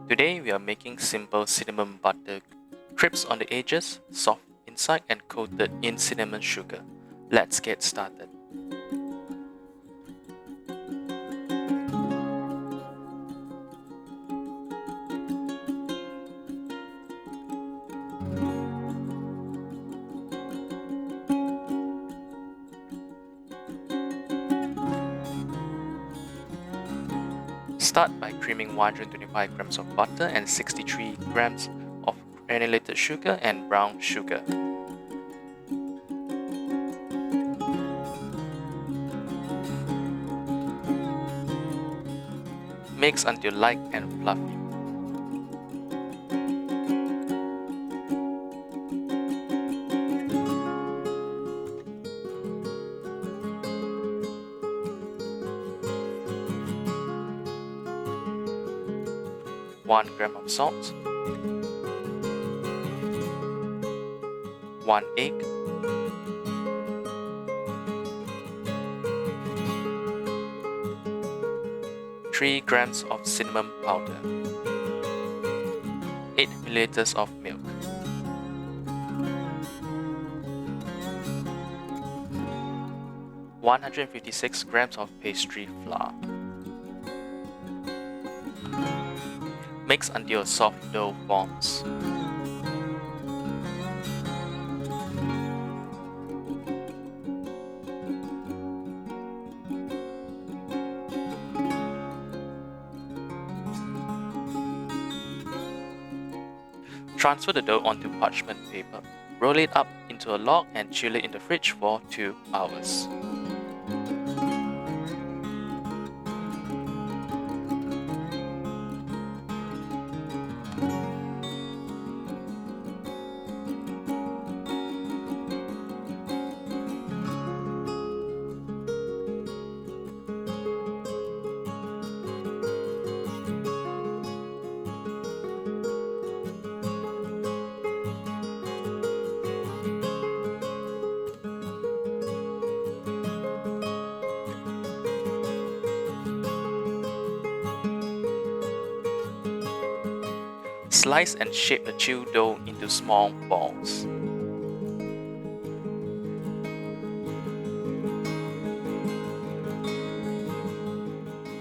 Today we are making simple cinnamon butter, crisp on the edges, soft inside and coated in cinnamon sugar. Let's get started. Start by creaming 125 grams of butter and 63 grams of granulated sugar and brown sugar. Mix until light and fluffy. One gram of salt, 1 egg, 3 grams of cinnamon powder, 8 milliliters of milk, 156 grams of pastry flour. Mix until a soft dough forms. Transfer the dough onto parchment paper. Roll it up into a log and chill it in the fridge for 2 hours. Slice and shape the chilled dough into small balls.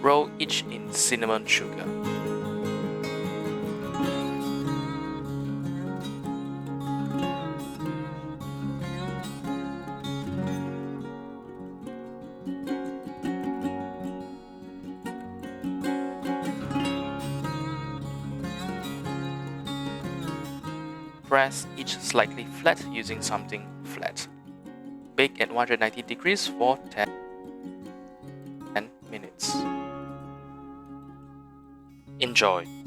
Roll each in cinnamon sugar. Press each slightly flat using something flat. Bake at 190 degrees for 10 minutes. Enjoy!